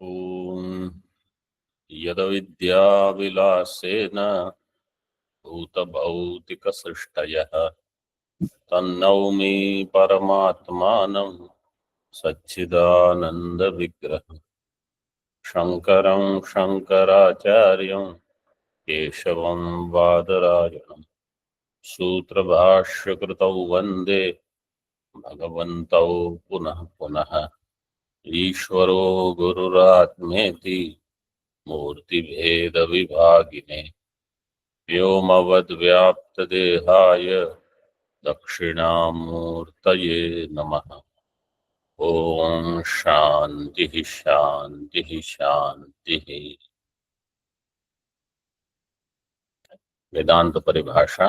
ॐ यदविद्याविलासेन भूतभौतिकसृष्टयः तन्नौमि परमात्मानं सच्चिदानन्दविग्रहं शङ्करं शङ्कराचार्यं केशवं बादरायणं सूत्रभाष्यकृतौ वन्दे भगवन्तौ पुनः पुनः। ईश्वरो गुरुरात्मेति मूर्तिभेदविभागिने व्योमवद्व्याप्तदेहाय दक्षिणामूर्तये नमः। ओम शांति शांति शांति। वेदांत परिभाषा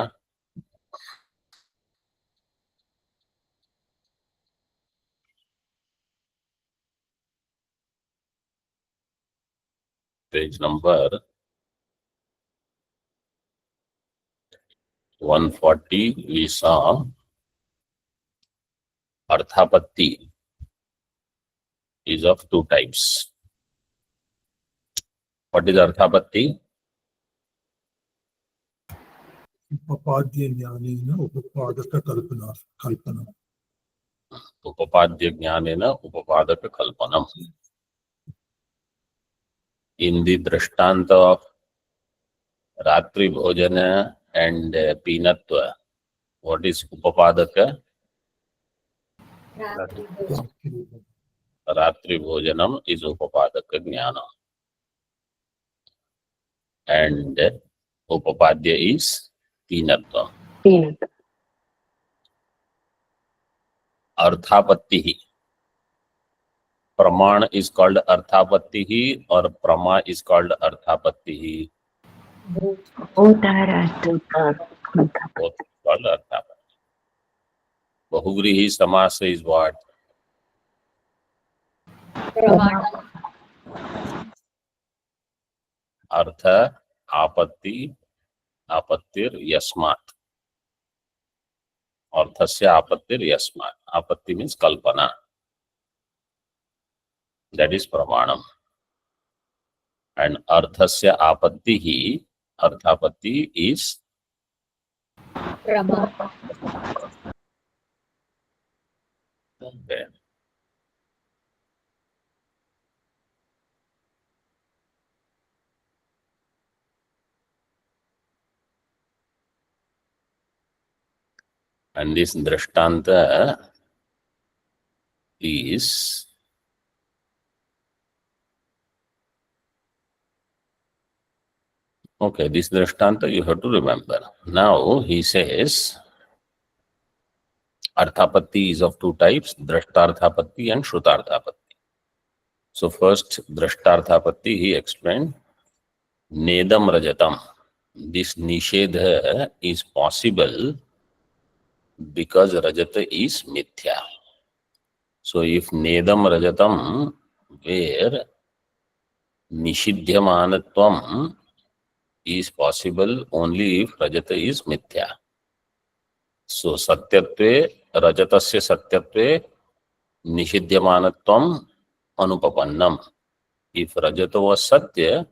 page number 140 we saw अर्थापत्ति is of two types. What is अर्थापत्ति? उपपाद्य ज्ञानेन उपपादक कल्पना उपपाद्य ज्ञानेन उपपादक कल्पनम. In the दृष्टांत of रात्रि भोजन and पीनत्व, what is upapadaka? रात्रि भोजनम is upapadaka jnana and upapadya is पीनत्व. अर्थापत्ति प्रमाण is called अर्थापत्ति और प्रमा is called अर्थापत्ति. Both are Arthapatti. Both is called अर्थापत्ति. बहुव्रीहि समास is what? अर्थ आपत्ति आपत्तिर यस्मात्. अर्थस्य आपत्तिर यस्मात्. आपत्ति means Kalpana. That is प्रमाणम. And अर्थस्य आपत्ति ही अर्थापत्ति is okay. And this drishtanta is okay. This drishtanta you have to remember. Now he says arthapatti is of two types: drashtarthapatti and shrutarthapatti. So first drashtarthapatti he explained nedam rajatam. This nishedha is possible because rajata is mithya. So if nedam rajatam where nishidhyamanatvam is possible only if rajata is mithya. So satyatve rajatasya satyatve nishidhyamanatvam anupapannam. If rajata was satya,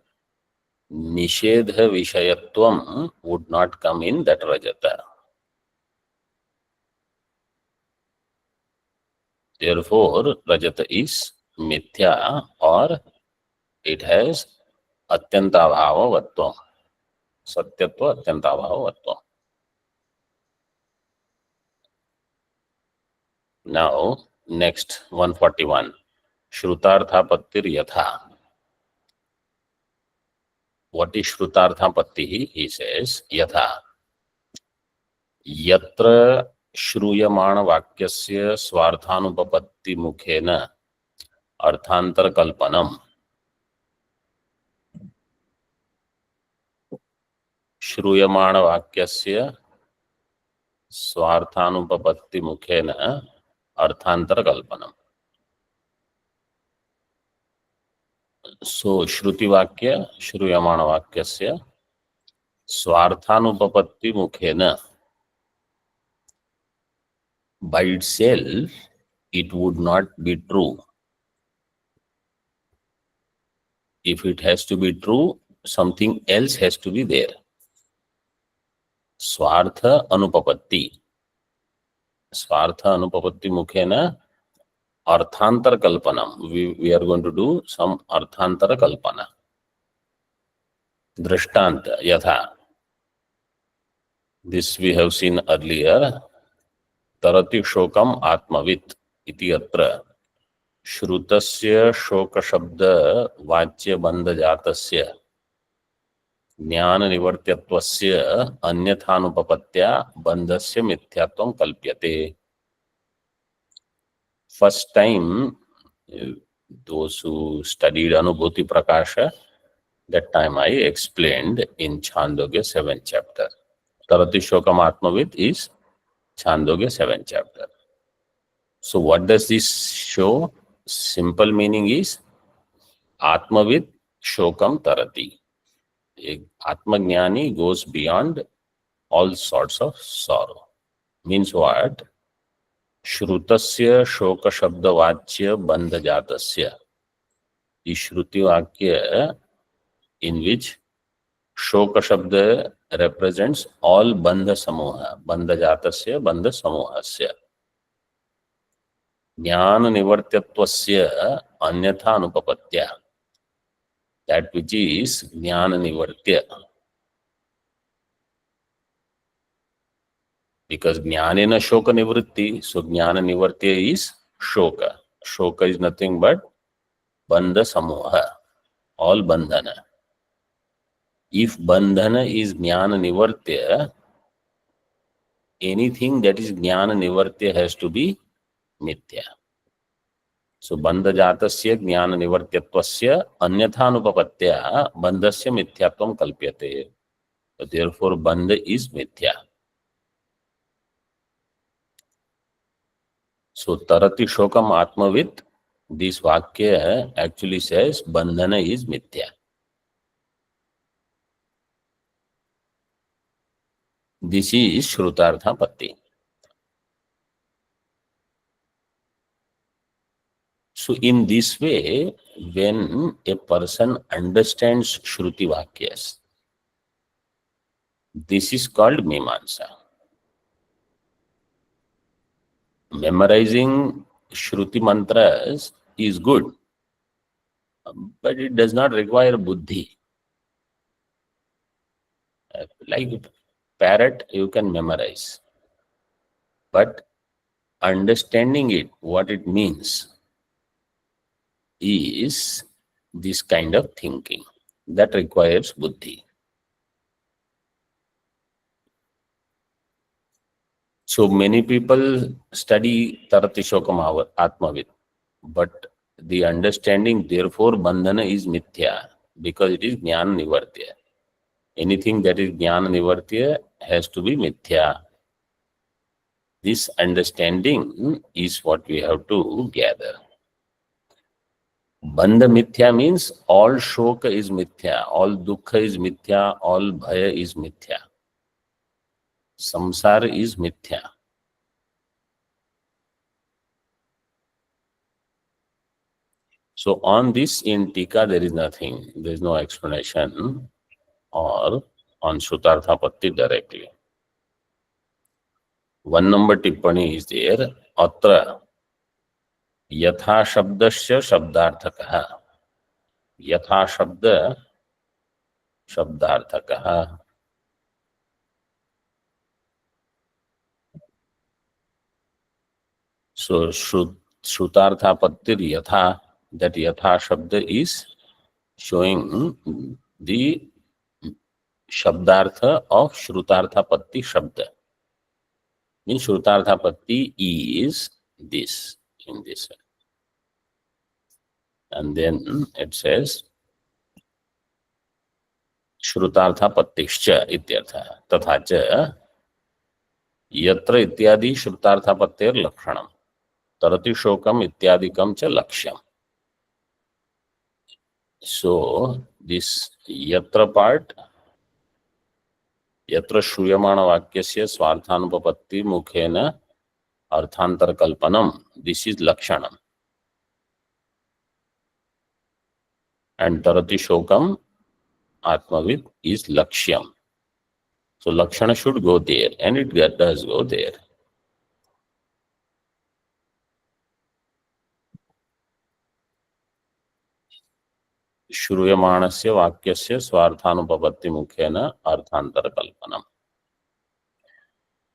nishedha vishayatvam would not come in that rajata. Therefore, rajata is mithya or it has atyantavhavavatvam. Satyatva atyantavhavavatvam. Now, next 141. Shrutarthapattir yatha. What is Shrutarthapatti? He says, yatha. Yatra श्रूयमाण वाक्यस्य स्वार्थानुपपत्ति मुखेन अर्थांतर कल्पनम. श्रूयमाण वाक्यस्य स्वार्थानुपपत्ति मुखेन अर्थांतर कल्पनम. So श्रुति वाक्य श्रूयमाण वाक्यस्य स्वार्थानुपपत्ति मुखेन, by itself it would not be true. If it has to be true, something else has to be there. Swartha anupapatti. Swartha anupapatti mukhena arthantar kalpanam. We are going to do some arthantara kalpana. Drishtanta yatha. This we have seen earlier. Tarati shokam atmavit iti atra. श्रुतस्य शोक शब्द वाच्य बंध जातस्य ज्ञान निवर्त्यत्वस्य अन्यथानुपपत्त्या बंधस्य मिथ्यात्वं कल्प्यते. First time, those who studied Anubhuti Prakasha, that time I explained in Chandogya 7th chapter. Tarati Shokam Atmavid is Chandogya 7th chapter. So what does this show? Simple meaning is Atmavid Shokam Tarati. Atmagnani goes beyond all sorts of sorrow. Means what? Shrutasya Shoka Shabda Vachya Bandha Jatasya. The Shruti Vakya in which Shoka Shabda represents all Bandha Samoha. Bandha Jatasya, Bandha Samohasya. Jnana Nivartyattvasya Anyatha Anupapatya. That which is Jnana Nivartya. Because Jnanena Shoka Nivritti, so Jnana Nivartya is Shoka. Shoka is nothing but Bandha Samoha, all Bandhana. If Bandhana is Jnana Nivartya, anything that is Jnana Nivartya has to be Mithya. So Bandha Jatasya Jnana Nivartyattvasya Anyathanupapatya Bandhasya Mithyatvam Kalpyate. So therefore Bandha is Mithya. So Tarati Shokam Atmavit, this Vakya actually says Bandhana is Mithya. This is Shrutartha Patti. So in this way, when a person understands Shruti Vakyas, this is called Mimamsa. Memorizing Shruti mantras is good, but it does not require buddhi. Like parrot, you can memorize, but understanding it, what it means, is this kind of thinking that requires buddhi. So many people study Tarati Shokam Atmavit, but the understanding therefore Bandhana is Mithya because it is Jnana Nivartya. Anything that is Jnana Nivartya has to be Mithya. This understanding is what we have to gather. Bandha Mithya means all Shoka is Mithya, all Dukkha is Mithya, all Bhaya is Mithya. Samsara is Mithya. So on this in Tika there is nothing, there is no explanation or on Shrutartha Patti directly. 1 number Tippani is there. Atra Yatha Shabdasya Shabdarthakaha. Yatha Shabda Shabdarthakaha. So Shrutartha Pattir Yatha, that Yatha Shabda is showing the Shabdartha of Shrutartha Patti Shabda. Means Shrutartha Patti is this, in this. And then it says Shrutartha Pattischa ityartha. Tatha cha Yatra ityadi Shrutartha Pattir Lakshanam. Tarati Shokam ityadikam cha Lakshyam. So this Yatra part, Yatra Shruyamana Vakyasya Swarthanupapatti Mukhena Arthantar Kalpanam. This is Lakshanam. and tarati shokam atmavid is lakshyam. So lakshana should go there, and it does go there. श्रूयमाणस्य वाक्यस्य स्वार्थानुपपत्ति मुखेन अर्थांतर कल्पनम.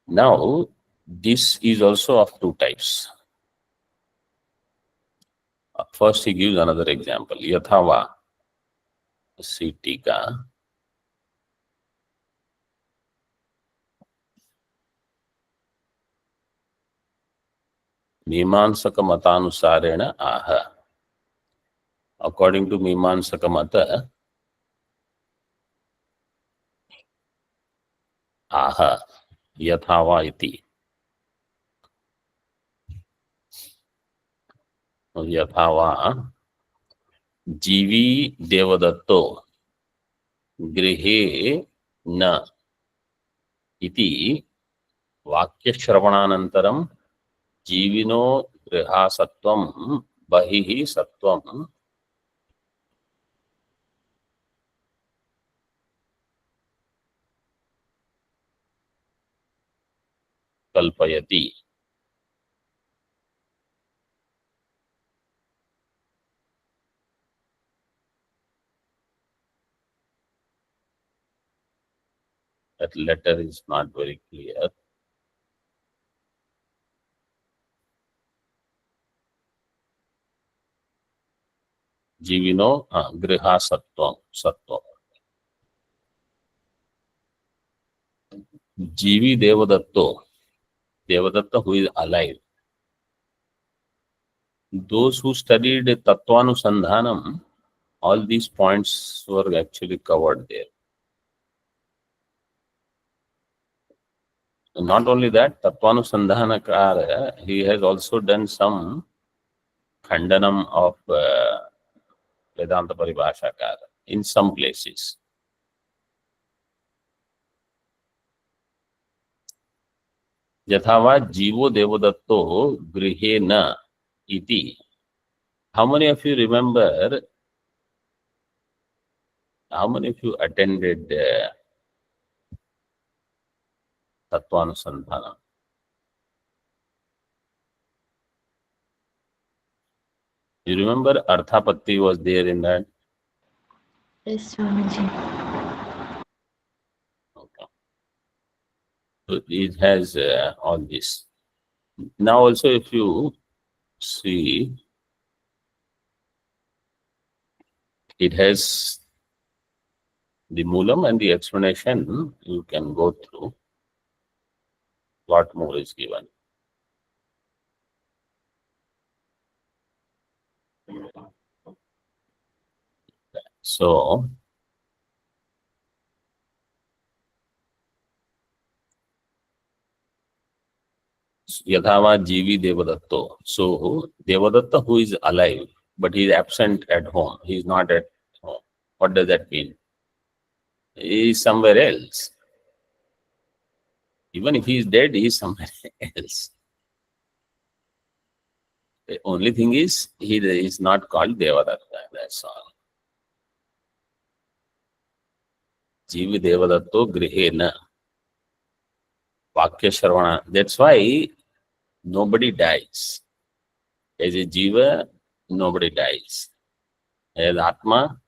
Now, this is also of two types. First, he gives another example. Yathava, see tika. Mīmansaka matanusarena aha. According to Mīmansaka mata, aha, yathava iti. Yathava जीवी देवदत्तो गृहे न इति वाक्यश्रवणानन्तरं जीविनो गृहासत्वं बहिः सत्वं कल्पयति. That letter is not very clear. जीविनो गृहासत्वं सत्वं. जीवी देवदत्तो, Devadatta who is alive. Those who studied Tattvanusandhanam, all these points were actually covered there. Not only that, Tattvanusandhanakara, he has also done some khandanam of Vedanta Paribhashakara in some places. Yathava Jivo Devadatto Grihena iti. How many of you remember, how many of you attended Tattvanusandhana? You remember Arthapatti was there in that? Yes, Swamiji. Okay. So it has all this. Now also if you see, it has the Moolam and the explanation. You can go through. Lot more is given. So, Yadhava Jivi Devadatto. So, Devadatta who is alive, but he is absent at home. He is not at home. What does that mean? He is somewhere else. Even if he is dead, he is somewhere else. The only thing is, he is not called Devadatta. That's all. Jivi Devadatto Grihena. Vakya Shravana. That's why nobody dies. As a Jiva, nobody dies. As Atma,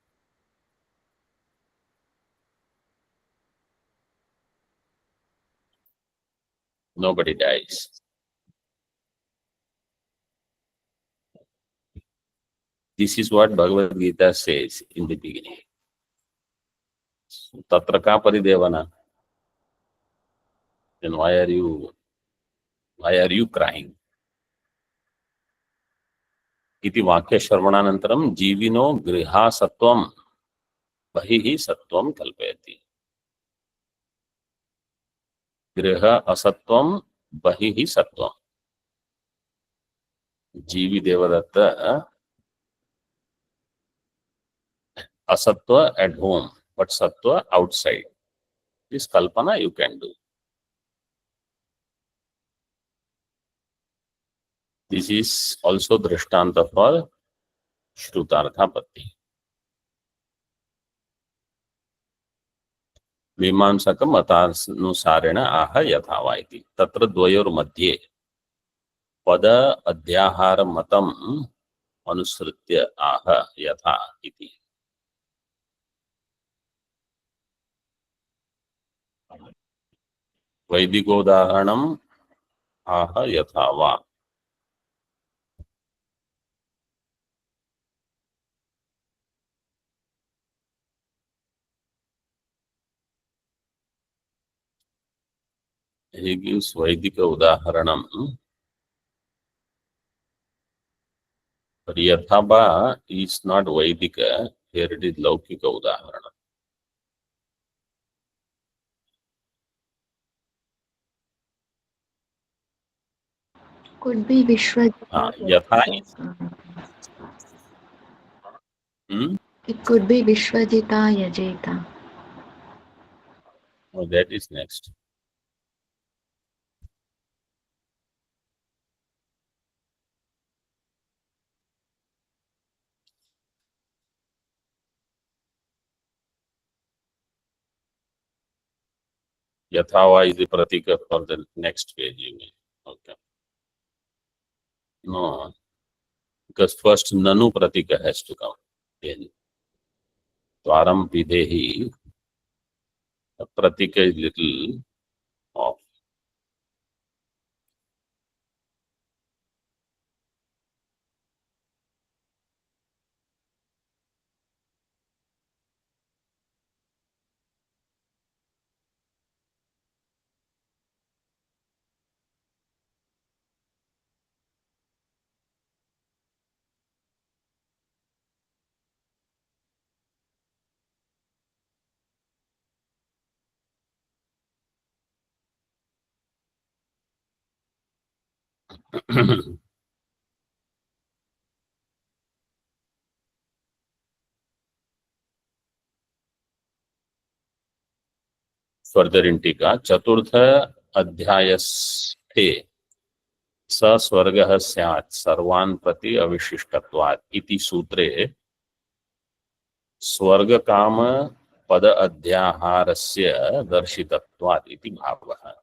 nobody dies. This is what Bhagavad Gita says in the beginning. Tatra ka paridevana. Then why are you crying? Iti vakya shravananantaram jivino griha sattvam bahihi sattvam kalpayati. Griha asattvam bahihi sattvam. Jivi Devadatta asattva at home, but sattva outside. This kalpana you can do. This is also drishtanta for Shrutarthapatti. मीमांसक मतानुसारेण आह यथा वा इति तत्र द्वयोर्मध्ये पद अध्याहार मतम अनुसृत्य आह यथा इति। वैदिकोदाहरणम् आह यथा वा। He gives Vaidika udaharanam, but Yathava is not Vaidika, here it is Laukika udaharanam. Could be Vishwajita. Yatha, It could be Vishwajita Yajeta. oh, that is next. Yathava is the pratika for the next page, you mean. Okay. No, because first Nanu pratika has to come. Then Tvaram Videhi, the pratika is little off. Further in Tika, Chaturtha Adhyayasthe स स्वर्गः स्यात् सर्वान् प्रति अविशिष्टत्वात् इति सूत्रे स्वर्ग काम पद अध्याहारस्य दर्शितत्वात् इति भावः।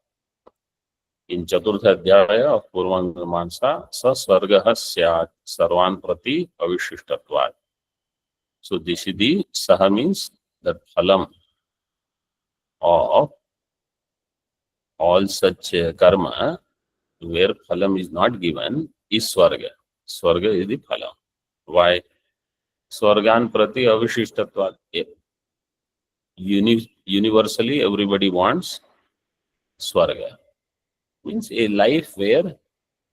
इन चतुर्थ अध्याय ऑफ पूर्वमीमांसा स स्वर्गः स्यात् सर्वान् प्रति अविशिष्टत्वात्. So this is the saha means the phalam of all such karma where phalam is not given is swarga. Swarga is the phalam. Why? Swargan prati avishishtatvat. Universally, everybody wants swarga. Means a life where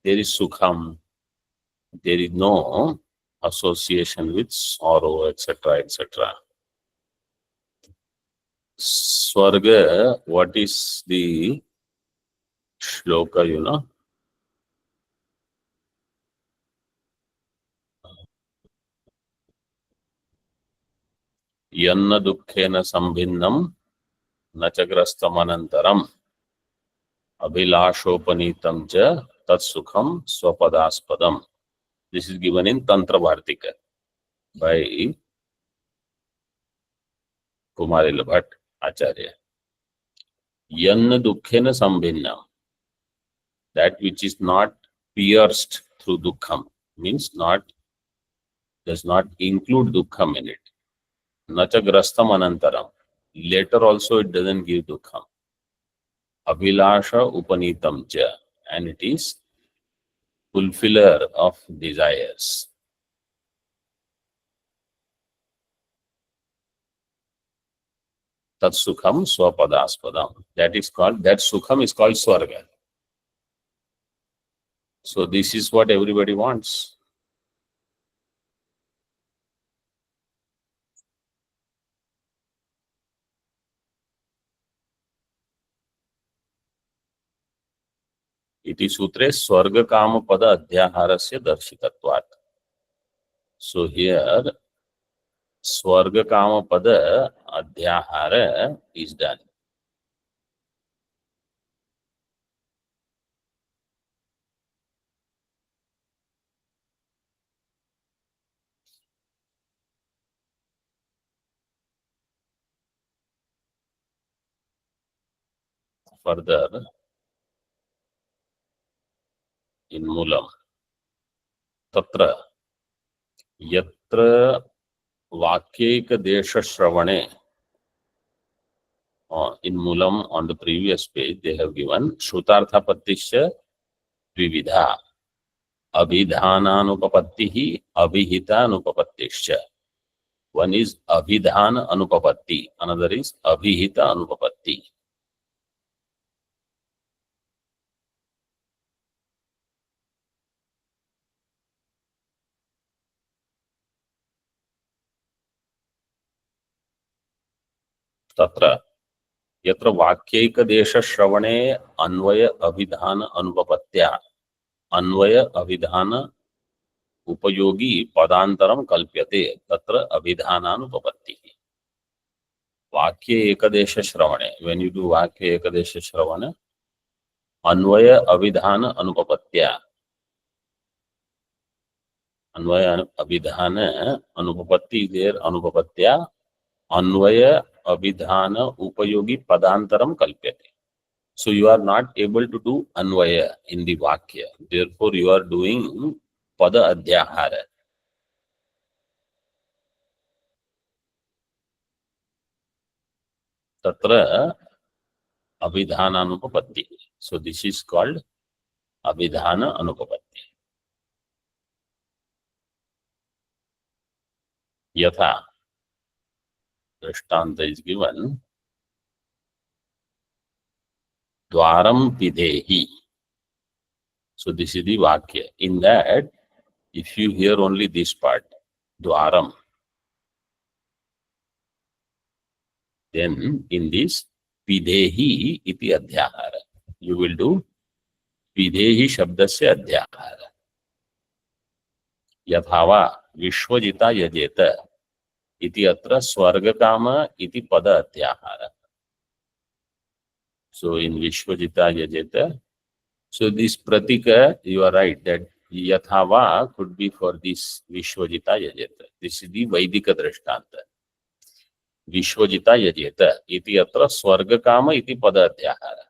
there is sukham, there is no association with sorrow, etc., etc. Swarga, what is the shloka, you know? Yanna dukkhena sambhinnam nachagrasthamanantaram abhilashopanītam ca tat sukham swapadaspadam. This is given in Tantra Bhartika by Kumarila Bhatt Acharya. Yanna dukkhena sambhinnam, that which is not pierced through dukkham, means not, does not include dukkham in it. Nachagrastam anantaram, later also it doesn't give dukkham. Abhilasha upanitam cha, and it is fulfiller of desires. Tat sukham swapadaspadam. That is called, that sukham is called swarga. So this is what everybody wants. इति सूत्रे स्वर्ग काम पद अध्याहारस्य दर्शितत्वात्. So here स्वर्ग काम पद अध्याहार is done. further in Moolam. Tatra yatra vakyeka desha shravane. In Moolam on the previous page they have given Shrutartha Pattisya Vividha Abhidhananupapattihi Abhihitanupapattisya. One is Abhidhana Anupapatti, another is Abhihita Anupapatti. Tatra यत्र वाक्यैक देश श्रवणे अन्वय अभिधान अनुपपत्त्या अन्वय अभिधान उपयोगी पदांतरम कल्प्यते तत्र अभिधानानुपपत्ति. वाक्य एकदेश श्रवणे, when you do वाक्य एकदेश श्रवण, अन्वय अभिधान अनुपपत्त्या, अन्वय अभिधान अनुपपत्ति देर अनुपपत्त्या अन्वय अभिधान उपयोगी पदांतरम कल्प्यते. So you are not able to do anvaya in the vakya. Therefore you are doing pada adhyahara. Tatra abhidhana anupapatti. So this is called abhidhana anupapatti. Yatha, Drishtanta is given. Dwaram pidehi. So this is the vakya. In that, if you hear only this part, dwaram, then in this pidehi iti adhyahara, you will do pidehi shabdasya adhyahara. Yathava vishwajita yajeta iti atra swargakama iti pada adhyahara. So in Vishwajita Yajeta, so this pratika, you are right that Yathava could be for this Vishwajita Yajeta. This is the Vaidika Drishtanta. Vishwajita Yajeta iti atra Swargakama iti Padadhyahara.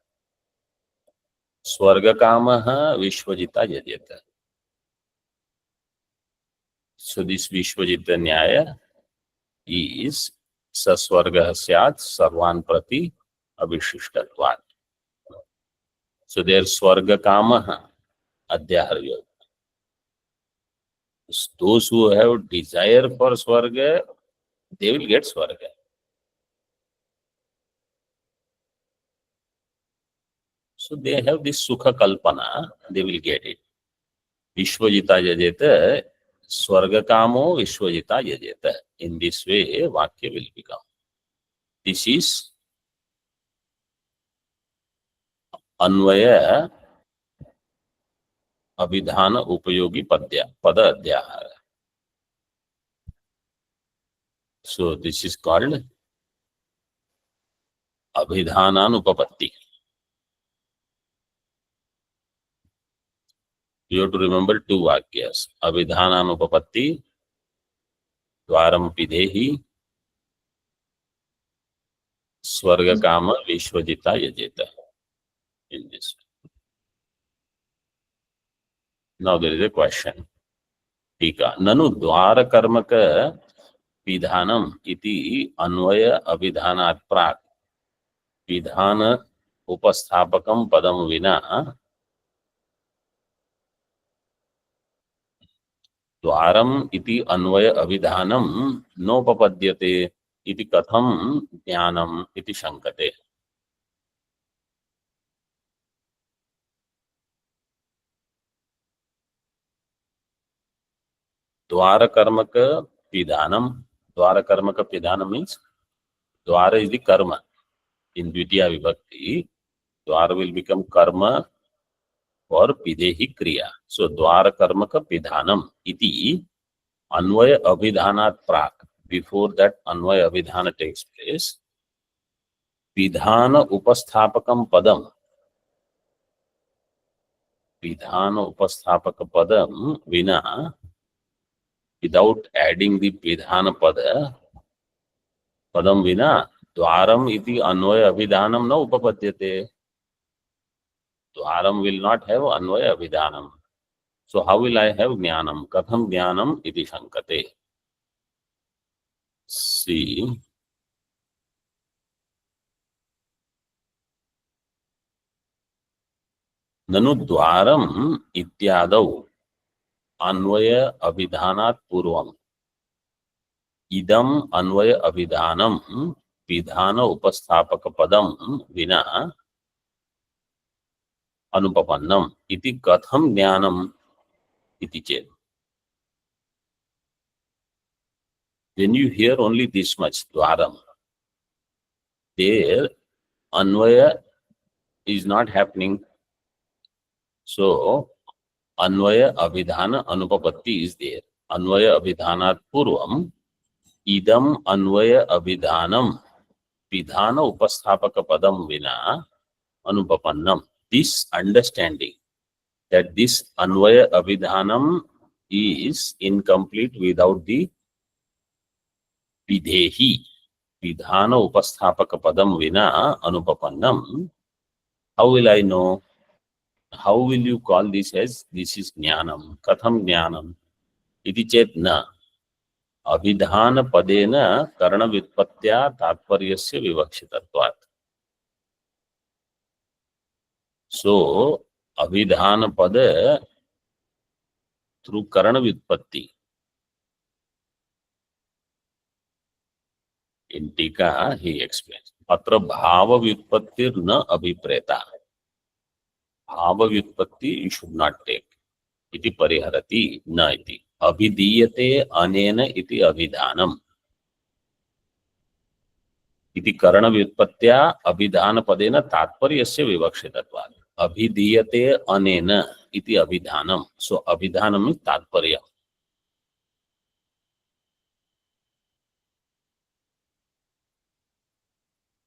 Swargakamaha Vishwajita Yajeta. So this Vishwajita Nyaya is Saswarga Syat Sarvan Prati Avishishtatvat. So there Swarga Kamaha Adhyahara Yoga. Those who have desire for Swarga, they will get Swarga. So they have this Sukha Kalpana, they will get it. Vishwajita Yajeta, Swarga Kamo Vishwajita Yajeta. In this way, Vakya will become. This is अन्वय अभिधान उपयोगी पद अध्याहार. So this is called abhidhananupappatti. You have to remember two vakyas. Abhidhananupappatti, dwaram pidehi, swarga kama vishwajita yajeta. In this. Now there is a question. Tika. Nanu dwara karmaka pidhanam iti anvaya abhidhanat prak pidhana upasthapakam padam vina dwaram iti anvaya abhidhanam nopapadyate iti katham jnanam iti shankate. Dwara karmaka pidhanam. Dwara karmaka pidhanam means dwara is the karma. In Dvitiya Vibhakti, dwara will become karma for pidehi kriya. So dwara karmaka pidhanam iti anvaya abhidhanat prak. Before that anvaya abhidhana takes place, pidhana upasthapakam padam. Pidhana upasthapaka padam vina, without adding the pidhana pada, padam vina, dwaram iti anvaya abhidhanam na upapadyate. Dwaram will not have Anvaya Abhidhanam. So how will I have Jnanam? Katham Jnanam iti Shankate. See, ननु द्वारम इत्यादौ अन्वय अभिधानात् पूर्वम इदम अन्वय अभिधानम विधान उपस्थापक पदम विना अनुपपन्नम इति कथम ज्ञानम इति चेत्. When you hear only this much dwaram, there Anvay is not happening. So अन्वय अभिधान अनुपपत्ति is there. अन्वय अभिधानात् पूर्वम इदम अन्वय अभिधानम विधान उपस्थापक पदम विना अनुपपन्नम. This understanding that this Anvay अभिधानम is incomplete without the विधेहि विधान उपस्थापक पदम विना अनुपपन्नम. How will I know? How will you call this as this is ज्ञानम? कथम ज्ञानम? इति चेत् न. अभिधान पदेन कर्ण व्युत्पत्त्या तात्पर्यस्य विवक्षितत्वात्. So अभिधान पद through कर्ण व्युत्पत्ति. In टीका he explains. अत्र भाव व्युत्पत्तिर न अभिप्रेता. भाव व्युत्पत्ति you should not take. इति परिहरति न इति. अभिधीयते अनेन इति अभिधानम इति कर्ण व्युत्पत्त्या अभिधान पदेन तात्पर्यस्य विवक्षितत्वात्. अभिधीयते अनेन इति अभिधानम. So अभिधानम is तात्पर्य.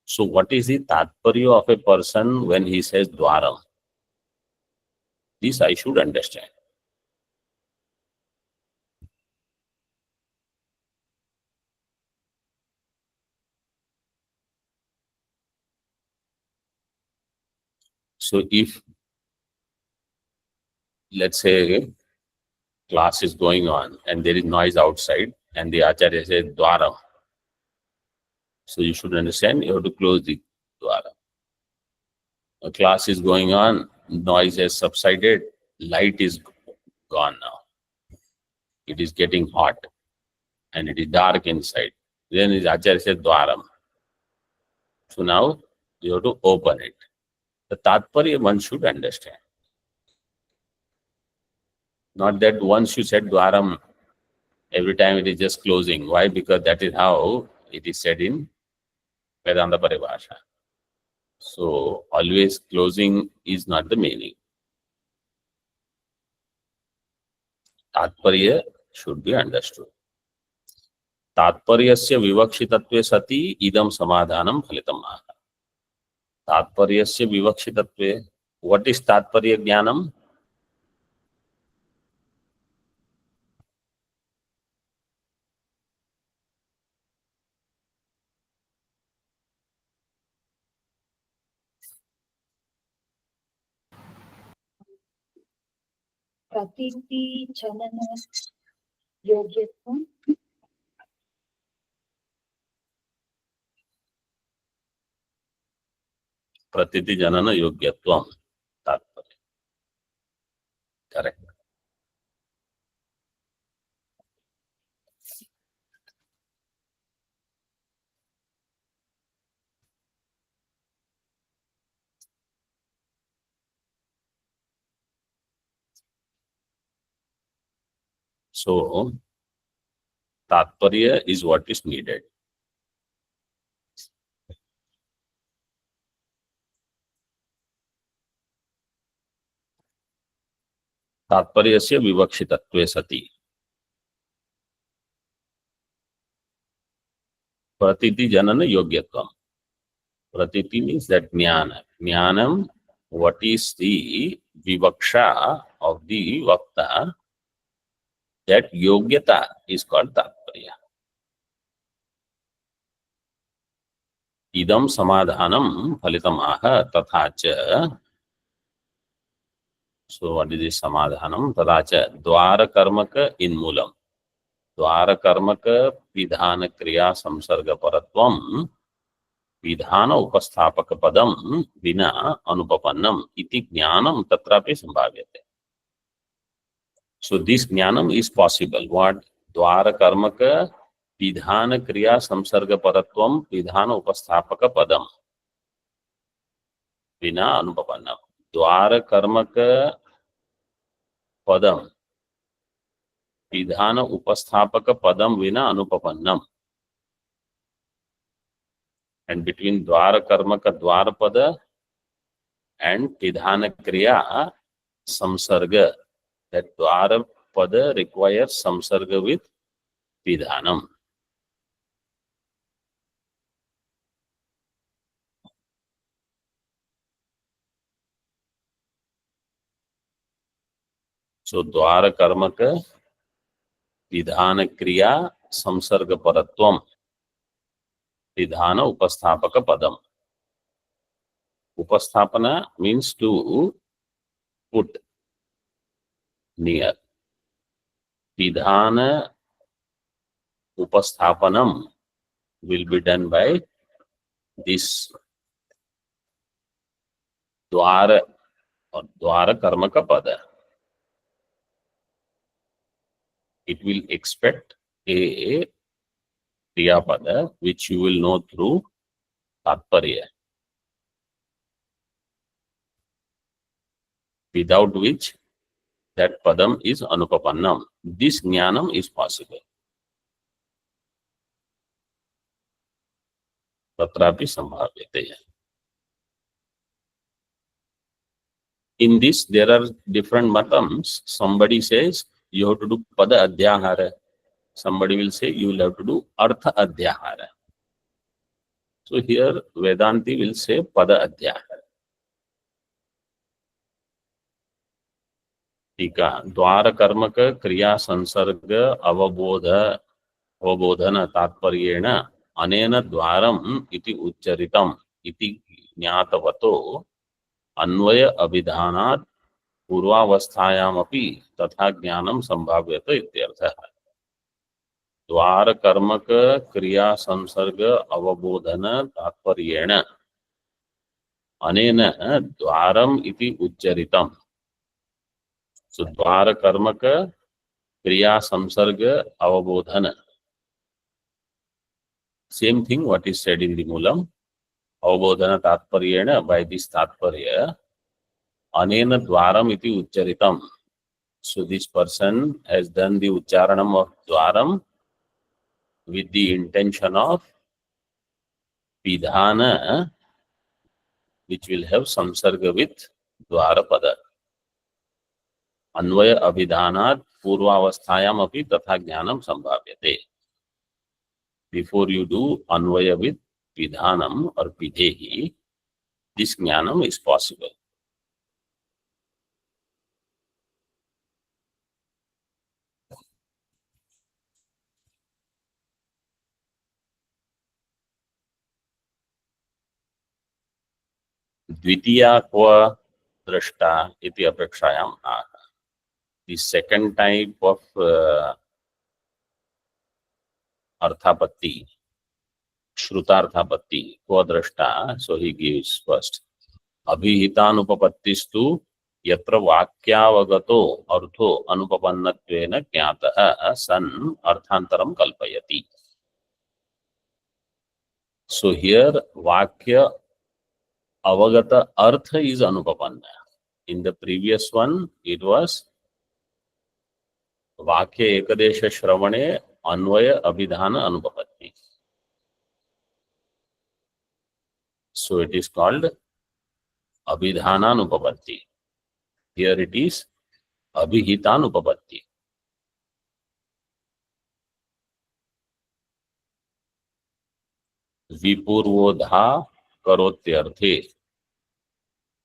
So what is the तात्पर्य of a person when he says dwaram? This I should understand. So if, let's say, class is going on and there is noise outside and the acharya says dwaram, so you should understand you have to close the dwaram. A class is going on, noise has subsided, light is gone now. It is getting hot and it is dark inside. Then his acharya says dwaram. So now you have to open it. The tatparya one should understand. Not that once you said dwaram, every time it is just closing. Why? Because that is how it is said in Vedanta Paribhasha. So always closing is not the meaning. Tatparya should be understood. तात्पर्यस्य विवक्षितत्वे सति इदम समाधानम फलितम आह. तात्पर्यस्य विवक्षितत्वे, what is तात्पर्य ज्ञानम? प्रतीति जनन योग्यत्वं. प्रतीति जनन योग्यत्वम तात्पर्य. Correct. So तात्पर्य is what is needed. तात्पर्यस्य विवक्षितत्वे सति प्रतीति जनन योग्यत्वम. Pratiti means that jnana. Jnanam, what is the vivaksha of the vakta, that yogyata is called tatparya. Idam samadhanam phalitam aha tatha cha So what is the samadhanam? Tadacha dwara karmaka in moolam. Dwara karmaka pidhana kriya samsarga paratvam pidhana upasthapaka padam vina anupapannam iti jnanam tatrapi sambhavyate. So this jnanam is possible. What? Dwara karmaka pidhana kriya samsarga paratvam pidhana upasthapaka padam vina anupapannam. Dwara karmaka padam pidhana upasthapaka padam vina anupapannam. And between dwara karmaka dwara pada and pidhana kriya samsarga, that dwara pada requires samsarga with pidhanam. So dwara karmaka pidhana kriya samsarga paratvam pidhana upasthapaka padam. Upasthapana means to put near. Pidhana upasthapanam will be done by this dwara or dwara karmaka pada. It will expect a kriya pada which you will know through tatparya, without which that padam is anupapannam. This jnanam is possible. Tatrapi sambhavyate. In this, there are different matams. Somebody says you have to do pada adhyahara. Somebody will say you will have to do artha adhyahara. So here Vedanti will say pada adhyahara. Tika dwara karmaka kriya sansarga avabodhana tatparyena anena dwaram iti ucharitam iti jnatavato अन्वय अभिधानात् पूर्वावस्थायामपि तथा ज्ञानम संभाव्यते इत्यर्थः. द्वार कर्मक क्रिया संसर्ग अवबोधन तात्पर्येण अनेन द्वारम इति उच्चरितम्. So द्वार कर्मक क्रिया संसर्ग अवबोधन, same thing what is said in the moolam. Avabodhana tatparyena, by this tatparya, anena dwaram iti ucharitam. So this person has done the ucharanam of dwaram with the intention of pidhana, which will have samsarga with dwara pada. Anvaya abhidhanat purvavasthayam api tatha jnanam sambhavyate. Before you do anvaya with pidhanam or pidhehi, this jnanam is possible. Dvitiya kva drashta iti apekshayam aha. The second type of arthapatti, shrutarthapatti, kva drashta, so he gives first. Abhihitanupapattistu yatra vakyavagato artho anupapannattvena jnatah san arthantaram kalpayati. So here vakya avagata artha is anupapanna. In the previous one, it was vakya ekadesha shravane anvaya abhidhana anupapatti. So it is called abhidhana anupapatti. Here it is abhihita anupapatti. Vipurvodha karotyarthe.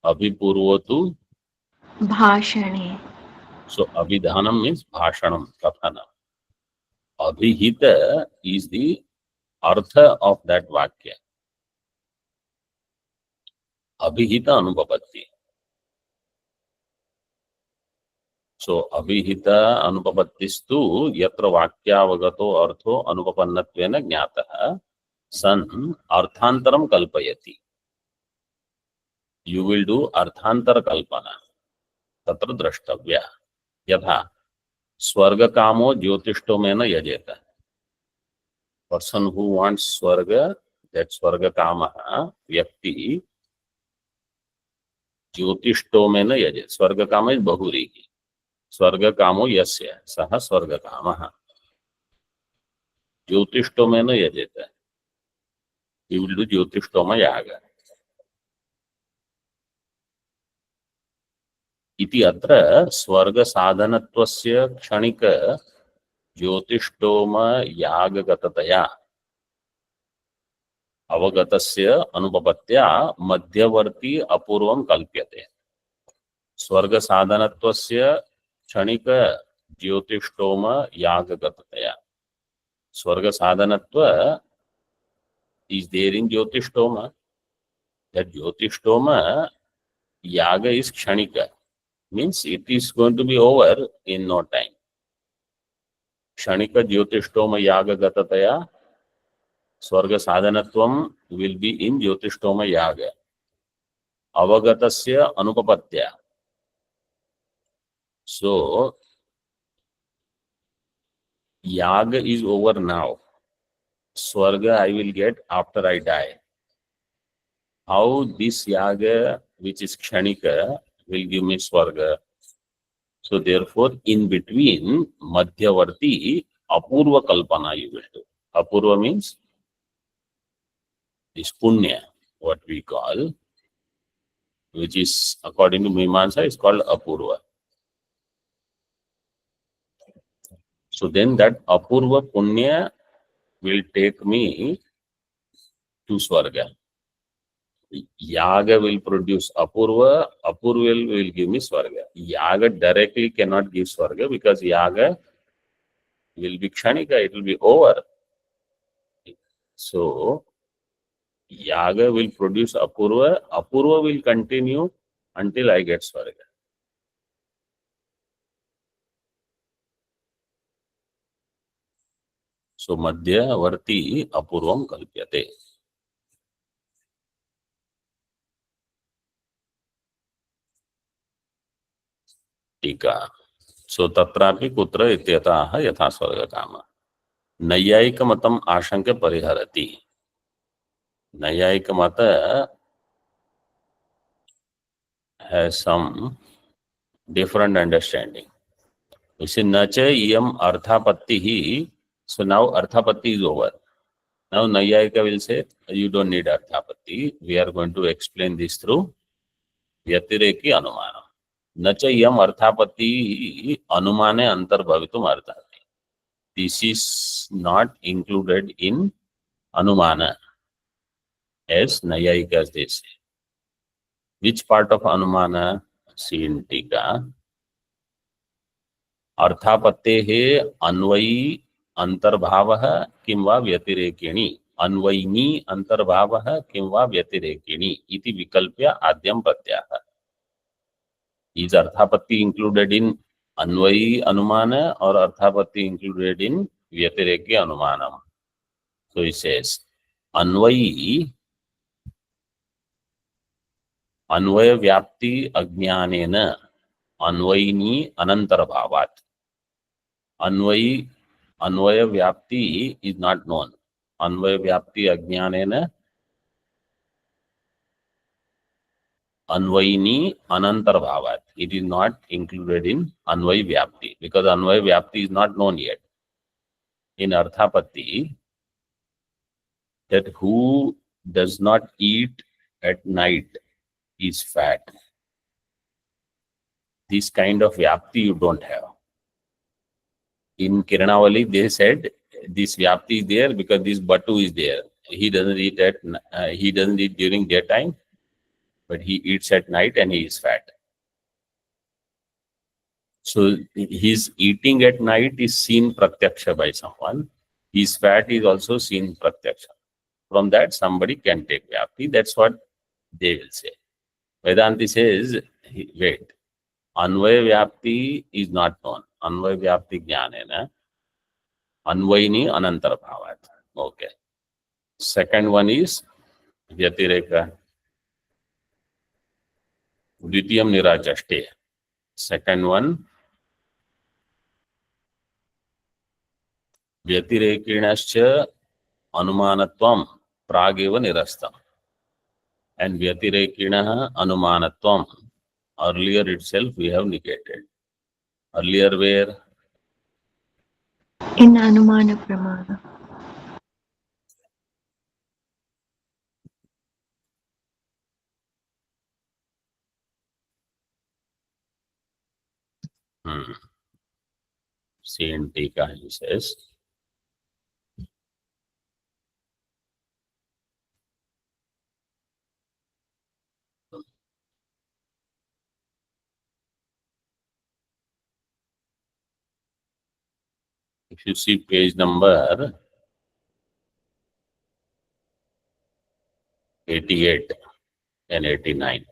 Abhipurvotu. Bhashane. So abhidhanam means bhashanam, kathana. Abhihita is the artha of that vakya. Abhihita anupapatti. So abhihita anupapattistu yatra vakyavagato artho anupapannattvena jnatah san arthantaram kalpayati. You will do arthantara kalpana. Tatra drashtavya. Yatha swarga kamo jyotishto mena yajeta. Person who wants swarga, that swarga kama vyakti jyotishto mena yajet. Swarga kama is bahuri. Swarga kamo yasya. Saha swarga kama. Jyotishto mena yajeta. He will do jyotishtoma yaga. इति अत्र स्वर्ग साधनत्वस्य क्षणिक ज्योतिष्टोम यागगततया अवगतस्य अनुपपत्या मध्यवर्ती अपूर्वं कल्प्यते. स्वर्ग साधनत्वस्य क्षणिक ज्योतिष्टोम यागगततया. स्वर्ग साधनत्व is there in jyotishtoma. That jyotishtoma yaga is kshanika. Means it is going to be over in no time. Kshanika jyotishtoma yaga gatataya swarga sadhanatvam will be in jyotishtoma yaga. Avagatasya anupapatya. So yaga is over now. Swarga I will get after I die. How this yaga, which is kshanika, will give me swarga? So therefore, in between madhyavarti apurva kalpana you will do. Apurva means this punya, what we call, which is according to Mimamsa is called apurva. So then that apurva punya will take me to swarga. Yaga will produce apurva, apurva will give me swarga. Yaga directly cannot give swarga because yaga will be kshanika, it will be over. So yaga will produce apurva, apurva will continue until I get swarga. So madhyavarti apurvam kalpyate. टीका. सो तत्रापि कुत्र इत्यतः यथा स्वर्ग काम. नैयायिक मतम आशंक परिहरति. नैयायिक मत has some different understanding. You see, nacha iyam arthapatti hi. So now arthapatti is over. Now Nayayika will say, you don't need arthapatti. We are going to explain this through vyatireki anumana. Nacha iyam arthapatti anumane antarbhavitum arthati. This is not included in anumana, as Nayayikas they say. Which part of anumana? See in Tika. अर्थापत्तेः अन्वयी अंतर्भावः किं वा व्यतिरेकिणी. अन्वयिनी अंतर्भावः किं वा व्यतिरेकिणी इति विकल्प्य आद्यं प्रत्याह. Is अर्थापत्ति included in अन्वयी अनुमान or अर्थापत्ति included in व्यतिरेकी अनुमानम? So he says अन्वयी अन्वय व्याप्ति अज्ञानेन अन्वयिनी अनंतर भावात्. अन्वयी अन्वय व्याप्ति is not known. अन्वय व्याप्ति अज्ञानेन अन्वयिनी अनंतर भावात्. It is not included in अन्वय व्याप्ति because अन्वय व्याप्ति is not known yet. In अर्थापत्ति, that who does not eat at night is fat. This kind of vyapti you don't have. In Kiranavali, they said this vyapti is there because this batu is there. He doesn't eat during daytime, but he eats at night and he is fat. So his eating at night is seen pratyaksha by someone. His fat is also seen pratyaksha. From that, somebody can take vyapti. That's what they will say. Vedanti says, wait, अन्वय व्याप्ति is not known. अन्वय व्याप्ति ज्ञानेन अन्वयिनी अनंतर भावात्. Okay. Second one is व्यतिरेक. द्वितीयम निराचष्टे. Second one, व्यतिरेकिणश्च अनुमानत्वं प्रागेव निरस्तम्. And व्यतिरेकिणः अनुमानत्वं, earlier itself we have negated. Earlier where? In Anumana Pramana. See in Tika he says, if you see page number 88 and 89,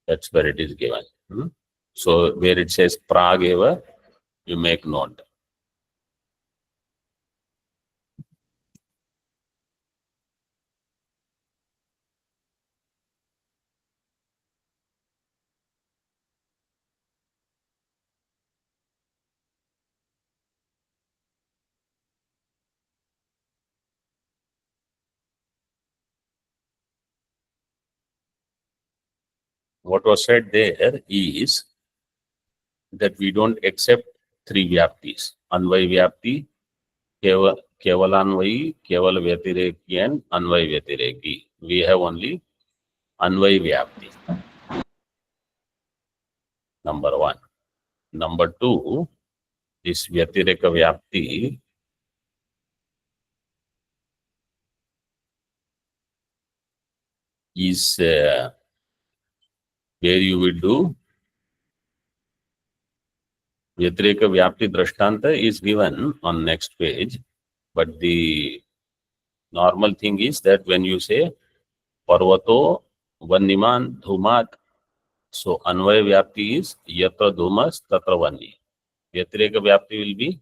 that's where it is given. So where it says Prageva, you make note. What was said there is that we don't accept three vyaptis. Anvay vyapti, Kevalanvayi, Keval Vyatireki and Anvay Vyatireki. We have only Anvay vyapti. Number one. Number two, this Vyatireka vyapti is where you will do Vyatireka Vyapti Drashtanta is given on next page, but the normal thing is that when you say Parvato Vanniman Dhumat, so Anvaya Vyapti is Yatra Dhumas Tatra Vanni. Vyatireka Vyapti will be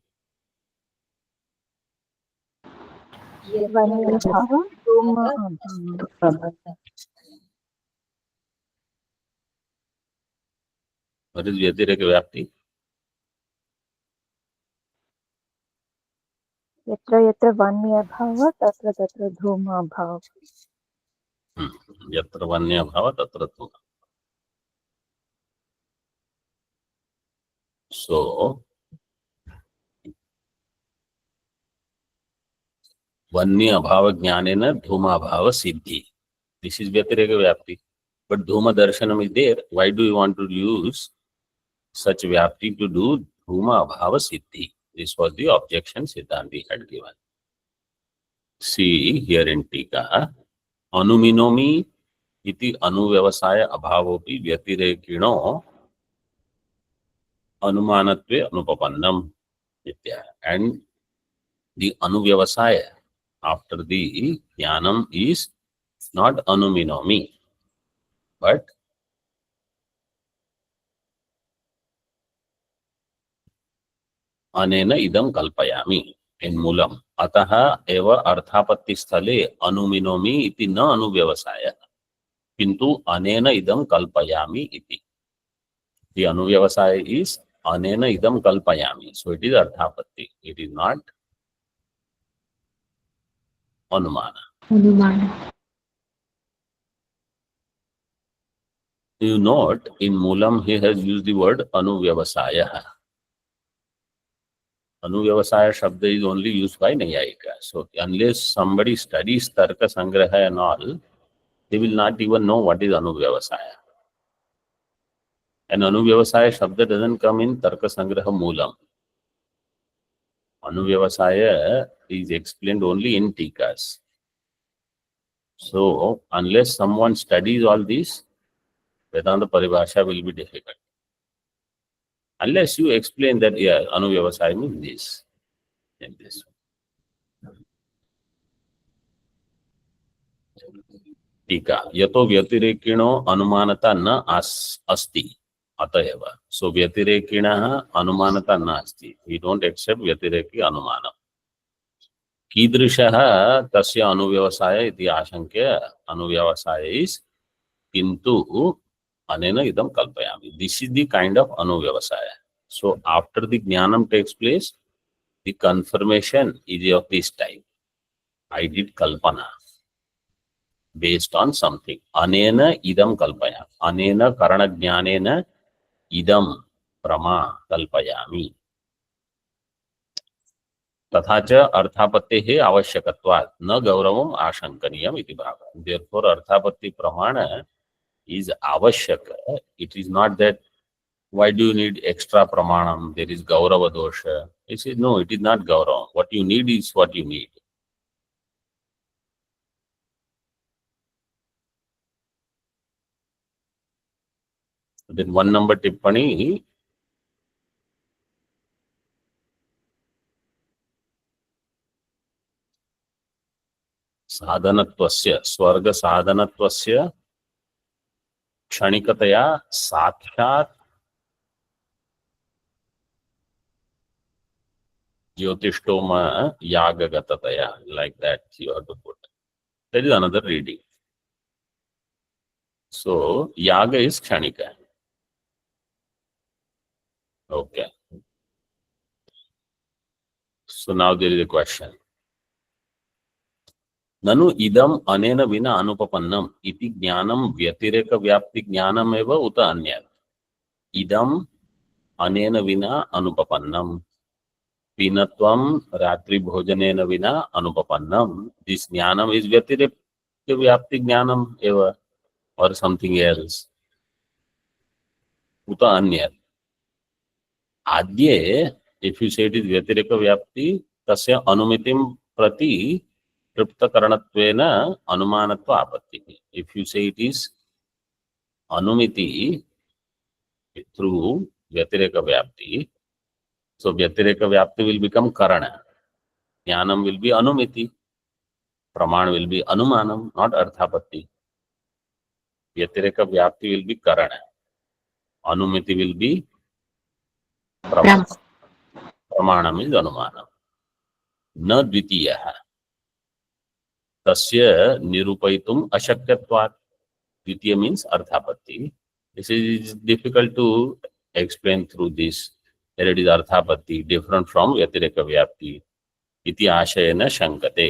what is Vyatireka Vyapti? यत्र यत्र वन्य भाव तत्र तत्र धूम भाव. Yatra Vanya Bhava Tatra Dhuma. So Vanya Bhava Jnanena Dhuma Bhava Siddhi. This is Vyatireka Vyapti. But Dhuma Darshanam is there. Why do you want to use such Vyapti to do Dhuma Bhava Siddhi? This was the objection Siddhanti had given. See here in Tika, Anuminomi iti Anuvyavasaya Abhavopi Vyatirekino Anumanatve Anupapannam. And the Anuvyavasaya after the Jnanam is not Anuminomi, but Anena idam kalpayami in Mulam. Ataha eva arthapatti sthale anuminomi iti na anuvyavasaya. Kintu anena idam kalpayami iti. The anuvyavasaya is anena idam kalpayami. So it is arthapatti. It is not anumana. Anumana. You note in Mulam he has used the word anuvyavasaya. Anuvyavasaya Shabda is only used by Nayayika. So unless somebody studies Tarka Sangraha and all, they will not even know what is Anuvyavasaya. And Anuvyavasaya Shabda doesn't come in Tarka Sangraha Moolam. Anuvyavasaya is explained only in Tikas. So unless someone studies all this, Vedanta Paribhasha will be difficult. Unless you explain that, yeah, Anuvyavasaya means this. In this. Tika. Yato Vyatirekino Anumanata na asti. अतएव सो व्यतिरेकिणः अनुमानता नास्ति. We don't accept व्यतिरेकी अनुमानम्. कीदृशः तस्य अनुव्यवसाय इति आशंक्य अनुव्यवसाय is किंतु अनेन इदं कल्पयामि. This is the kind of अनुव्यवसाय. सो आफ्टर द ज्ञानम takes place the confirmation is of this type. I did kalpana based on something. Anena idam kalpaya. Anena karana jnanena idam prama kalpayami. तथा च अर्थापत्तेः आवश्यकत्वात् न गौरवम् आशंकनीयम् इति भावः. Therefore अर्थापत्ति प्रमाण is आवश्यक. It is not that why do you need extra pramanam, there is gaurava dosha. He says no, it is not gaurava. What you need is what you need. Then 1 number tippani. साधनत्वस्य स्वर्ग साधनत्वस्य क्षणिकतया साक्षात् ज्योतिष्टोम यागगततया, like that you have to put. That is another reading. So yaga is kshanika. Okay. So now there is a question. ननु इदम अनेन विना अनुपपन्नम इति ज्ञानम व्यतिरेक व्याप्ति ज्ञानम एव उत अन्यत्. इदम अनेन विना अनुपपन्नम. पीनत्वम रात्रि भोजनेन विना अनुपपन्नम. दिस ज्ञानम इज व्यतिरेक व्याप्ति ज्ञानम एव or something else. उत अन्यत्. आद्ये, if you say it is व्यतिरेक व्याप्ति, तस्य अनुमितिं प्रति तृप्तकरणत्वेन अनुमानत्व आपत्तिः. If you say it is anumiti through व्यतिरेक व्याप्ति, so व्यतिरेक व्याप्ति will become karana. Jnanam will be anumiti. Praman will be anumanam, not arthapatti. व्यतिरेक व्याप्ति will be karana. Anumiti will be praman. Pramanam is anumanam. न द्वितीयः तस्य निरूपयितुम् अशक्यत्वात्. द्वितीय means अर्थापत्ति. This is difficult to explain through this. Here it is अर्थापत्ति, different from व्यतिरेक व्याप्ति इति आशयेन शंकते.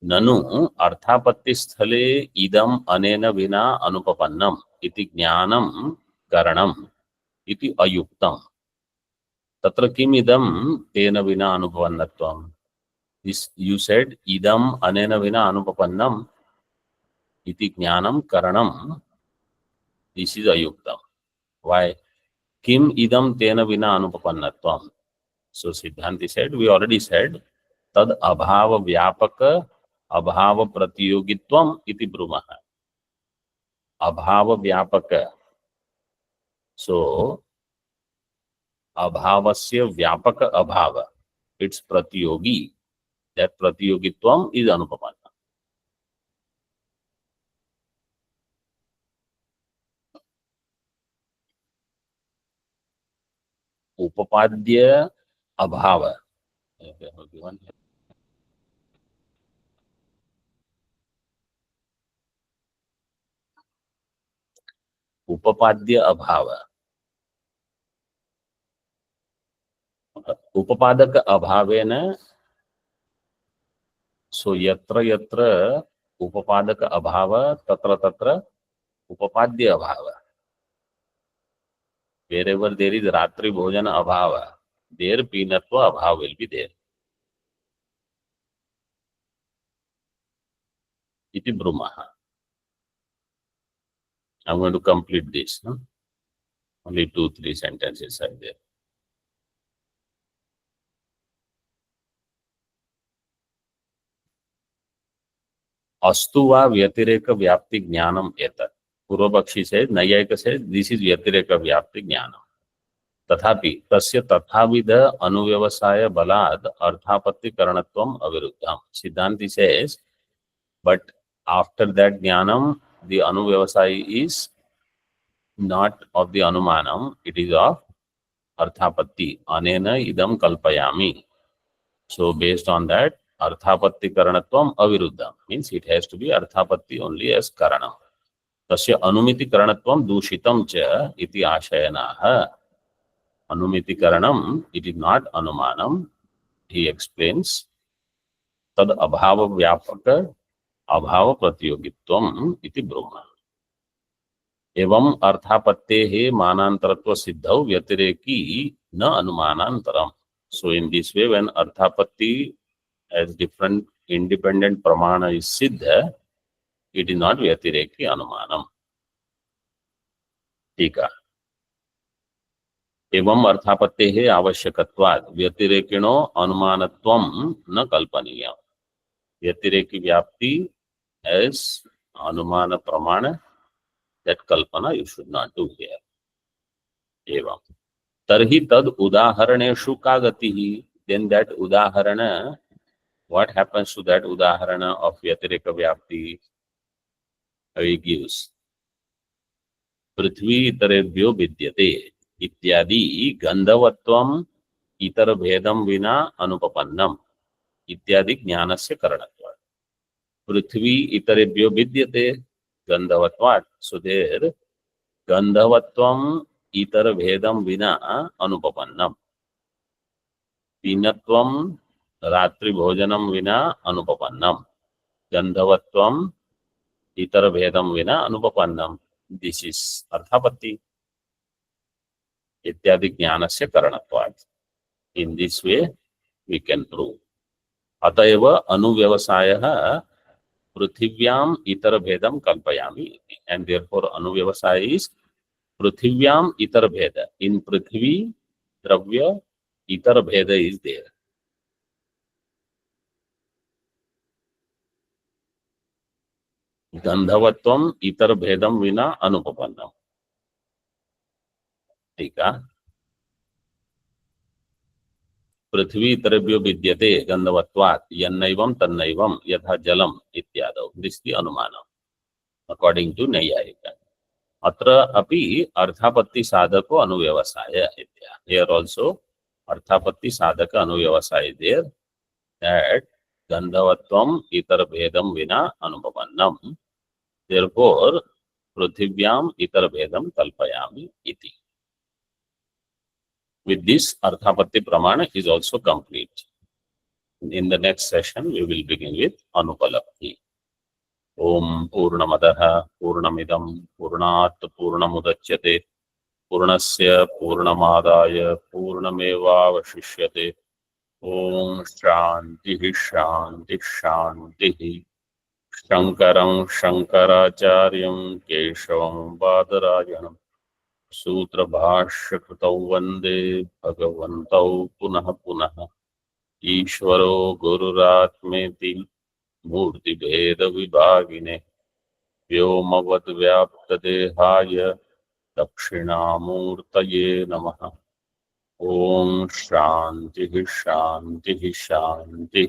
ननु अर्थापत्ति स्थले इदम अनेन विना अनुपपन्नम इति ज्ञानम करणम इति अयुक्तम. तत्र किम इदम तेन विना अनुपपन्नत्वम. This you said idam anena vina anupapannam iti jnanam karanam. This is ayuktam. Why? Kim idam tena vina anupapannatvam. So Siddhanti said, we already said, tad abhava vyapaka abhava pratiyogitvam iti brumaha. Abhava vyapaka. So abhavasya vyapaka abhava. It's pratiyogi. That pratiyogitvam is anupapanna. Upapadya abhava. Upapadya abhava. Upapadaka abhavena. So yatra yatra upapadaka abhava tatra tatra upapadya abhava. Wherever there is ratri bhojana abhava, there pinatva abhava will be there. Iti brumaha. I'm going to complete this. No? Only 2-3 sentences are there. अस्तु वा व्यतिरेक व्याप्ति ज्ञानम एतत्. पूर्वपक्षी से नैयायिक से this is व्यतिरेक व्याप्ति ज्ञानम. तथापि तस्य तथाविध अनुव्यवसाय बलाद अर्थापत्ति करणत्वम अविरुद्धम. सिद्धांति सेज बट आफ्टर दैट ज्ञानम द अनुव्यवसाय is not of the anumanam, it is of arthapatti. Anena idam kalpayami. So based on that, arthapatti karanatvam aviruddham, means it has to be arthapatti only as karanam. Tasya anumiti karanatvam dushitam cha iti ashayanaha. Anumiti karanam, it is not anumanam. He explains tad abhava vyapaka abhava pratyogitvam iti brahma. एवं अर्थापत्तेः मानांतरत्व सिद्धौ व्यतिरेकी न अनुमानांतरम. So in this way, when arthapatti as different independent pramana is siddha, it is not vyatireki anumanam. टीका एवं अर्थापत्तेः आवश्यकत्वात् व्यतिरेकिणो अनुमानत्वं न कल्पनीयम्. व्यतिरेकी व्याप्ति as anumana pramana, that kalpana you should not do here. Evam. Tarhi tad udaharaneshu ka gatihi. Then that udaharana, what happens to that udaharana of vyatireka vyapti? He gives. Prithvi itarebhyo vidyate ityadi gandhavatvam itar bhedam vina anupapannam ityadi jnanasya karanatva. Prithvi itarebhyo vidyate gandhavatvat. So there gandhavatvam itar bhedam vina anupapannam. Pinatvam ratri bhojanam vina anupapannam. Gandhavatvam itar bhedam vina anupapannam. This is arthapatti. Ityadi jnanasya karanatvat. In this way we can prove. Atayeva anuvyavasayah पृथिव्याम इतर भेदम कल्पयामि. And therefore anuvyavasaya is पृथिव्याम इतर भेद. In पृथ्वी द्रव्य इतर भेद is there. गंधवत्वम इतर भेदम विना अनुपपन्नम. ठीक है. पृथ्वी इतरेभ्यो विद्यते गंधवत्वात् यन्नैवं तन्नैवं यथा जलम इत्यादौ. दिस द अनुमानम अकॉर्डिंग टू नैयायिका. अत्र अपि अर्थापत्ति साधको अनुव्यवसाय इत्या. हियर आल्सो अर्थापत्ति साधक अनुव्यवसाय देयर दैट गंधवत्वम इतर भेदम विना अनुपपन्नम. देयरफॉर पृथिव्याम इतर भेदम कल्पयामि इति. With this, Arthapatti Pramana is also complete. In the next session, we will begin with Anupalabdhi. Om Purnamadaha Purnamidam Purnat Purnamudachyate Purnasya Purnamadaya Purnameva Vashishyate. Om Shanti Shanti Shanti. Shankaram Shankaracharyam Keshavam Badarajanam सूत्र भाष्य कृतौ वंदे भगवन्तौ पुनः पुनः. ईश्वरो गुरुरात्मेति मूर्ति भेद विभागिने व्योमवद् व्याप्त देहाय दक्षिणामूर्तये नमः. ओम शांति शांति शांति.